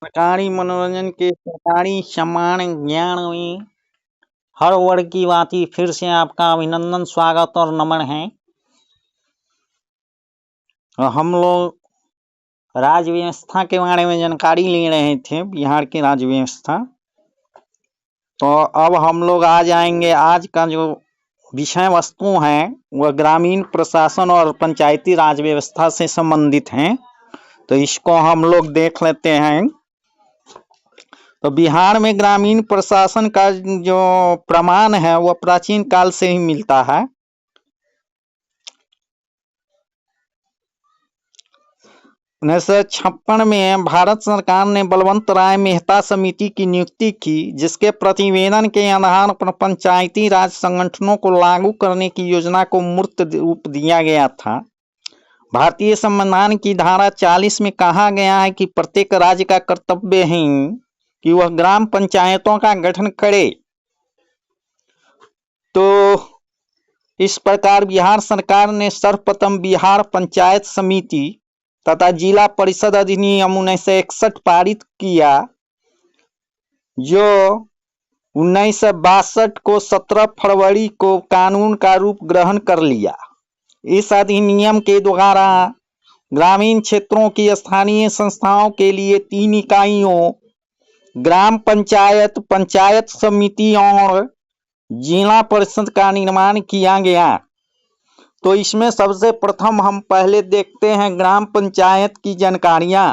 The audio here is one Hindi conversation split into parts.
सरकारी मनोरंजन के सरकारी सम्मान ज्ञान में हर वर्ग की भांति फिर से आपका अभिनंदन, स्वागत और नमन है। हम लोग राज्य व्यवस्था के बारे में जानकारी ले रहे थे, बिहार की राज्य व्यवस्था। तो अब हम लोग आ जाएंगे, आज का जो विषय वस्तु है वह ग्रामीण प्रशासन और पंचायती राज व्यवस्था से संबंधित है। तो इसको हम लोग देख लेते हैं। तो बिहार में ग्रामीण प्रशासन का जो प्रमाण है वह प्राचीन काल से ही मिलता है। 1956 में भारत सरकार ने बलवंत राय मेहता समिति की नियुक्ति की, जिसके प्रतिवेदन के आधार पर पंचायती राज संगठनों को लागू करने की योजना को मूर्त रूप दिया गया था। भारतीय संविधान की धारा 40 में कहा गया है कि प्रत्येक राज्य का कर्तव्य है कि वह ग्राम पंचायतों का गठन करे। तो इस प्रकार बिहार सरकार ने सर्वप्रथम बिहार पंचायत समिति तथा जिला परिषद अधिनियम 1961 पारित किया, जो 1962 को 17 फरवरी को कानून का रूप ग्रहण कर लिया। इस अधिनियम के द्वारा ग्रामीण क्षेत्रों की स्थानीय संस्थाओं के लिए 3 इकाइयों ग्राम पंचायत, पंचायत समिति और जिला परिषद का निर्माण किया गया। तो इसमें सबसे प्रथम हम पहले देखते हैं ग्राम पंचायत की जानकारियां।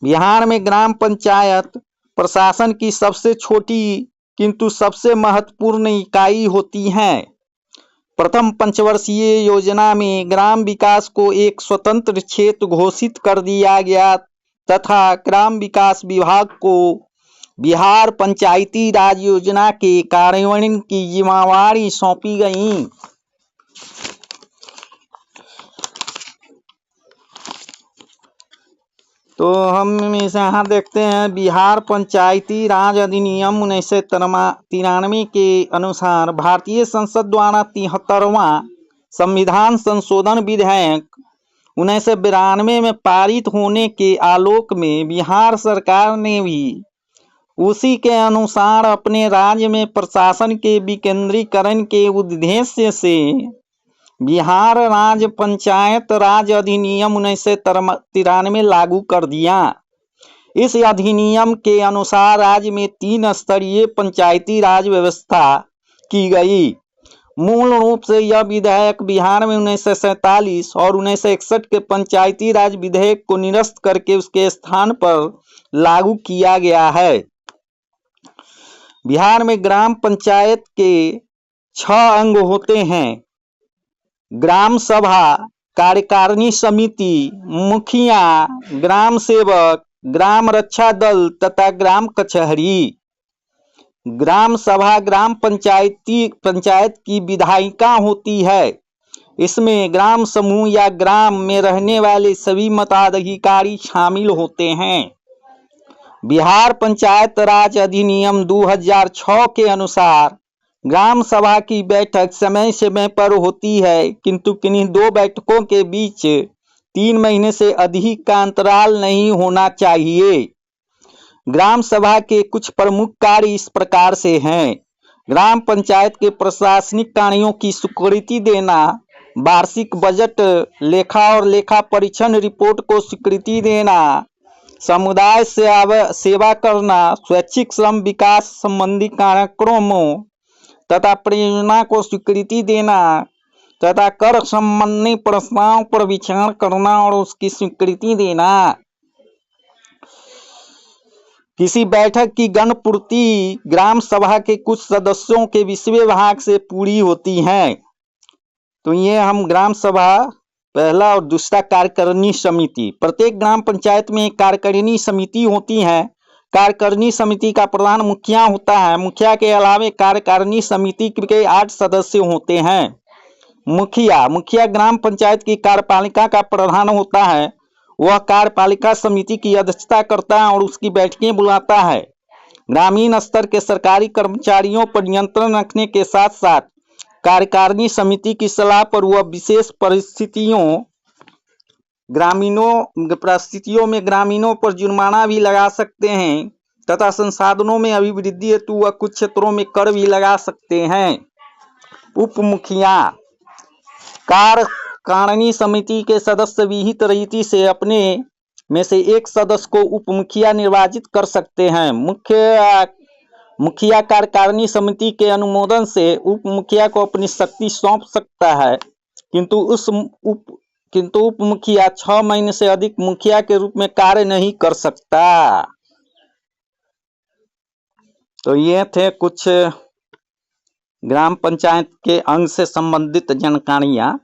बिहार में ग्राम पंचायत प्रशासन की सबसे छोटी किंतु सबसे महत्वपूर्ण इकाई होती है। प्रथम पंचवर्षीय योजना में ग्राम विकास को एक स्वतंत्र क्षेत्र घोषित कर दिया गया तथा ग्राम विकास विभाग को बिहार पंचायती राज योजना के कार्यान्वयन की जिम्मेवारी सौंपी गई। तो हम यहाँ देखते हैं बिहार पंचायती राज अधिनियम 1993 के अनुसार भारतीय संसद द्वारा 73वां संविधान संशोधन विधेयक 1992 में पारित होने के आलोक में बिहार सरकार ने भी उसी के अनुसार अपने राज्य में प्रशासन के विकेंद्रीकरण के उद्देश्य से बिहार राज्य पंचायत राज अधिनियम 1993 लागू कर दिया। इस अधिनियम के अनुसार राज्य में 3 स्तरीय पंचायती राज व्यवस्था की गई। मूल रूप से यह विधेयक बिहार में 1947 और 1961 के पंचायती राज विधेयक को निरस्त करके उसके स्थान पर लागू किया गया है। बिहार में ग्राम पंचायत के 6 अंग होते हैं: ग्राम सभा, कार्यकारिणी समिति, मुखिया, ग्राम सेवक, ग्राम रक्षा दल तथा ग्राम कचहरी। ग्राम सभा ग्राम पंचायत की विधायिका होती है। इसमें ग्राम समूह या ग्राम में रहने वाले सभी मताधिकारी शामिल होते हैं। बिहार पंचायत राज अधिनियम 2006 के अनुसार ग्राम सभा की बैठक समय समय पर होती है, किंतु किन्हीं 2 बैठकों के बीच 3 महीने से अधिक का अंतराल नहीं होना चाहिए। ग्राम सभा के कुछ प्रमुख कार्य इस प्रकार से हैं: ग्राम पंचायत के प्रशासनिक कार्यों की स्वीकृति देना, वार्षिक बजट, लेखा और लेखा परीक्षण रिपोर्ट को स्वीकृति देना, समुदाय सेवा करना, स्वैच्छिक श्रम विकास संबंधी कार्यक्रमों तथा परियोजना को स्वीकृति देना तथा कर संबंधी प्रस्ताव पर विचार करना और उसकी स्वीकृति देना। किसी बैठक की गणपूर्ति ग्राम सभा के कुछ सदस्यों के विषय भाग से पूरी होती है। तो ये हम ग्राम सभा पहला और दूसरा कार्यकारिणी समिति। प्रत्येक ग्राम पंचायत में एक कार्यकारिणी समिति होती है। कार्यकारिणी समिति का प्रधान मुखिया होता है। मुखिया के अलावा कार्यकारिणी समिति के 8 सदस्य होते हैं। मुखिया ग्राम पंचायत की कार्यपालिका का प्रधान होता है। वह कार्यपालिका समिति की अध्यक्षता करता है और उसकी बैठकें बुलाता है। ग्रामीण स्तर के सरकारी कर्मचारियों पर नियंत्रण रखने के साथ साथ कार्यकारिणी समिति की सलाह पर वह विशेष परिस्थितियों ग्रामीणों परिस्थितियों में ग्रामीणों पर जुर्माना भी लगा सकते हैं तथा संसाधनों में अभिवृद्धि हेतु वह कुछ क्षेत्रों में कर भी लगा सकते हैं। उप मुखिया कार्यकारिणी समिति के सदस्य विहित रीति से अपने में से एक सदस्य को उप मुखिया निर्वाचित कर सकते हैं। मुखिया कार्यकारिणी समिति के अनुमोदन से उप मुखिया को अपनी शक्ति सौंप सकता है, किंतु उप मुखिया 6 महीने से अधिक मुखिया के रूप में कार्य नहीं कर सकता। तो ये थे कुछ ग्राम पंचायत के अंग से संबंधित जानकारियां।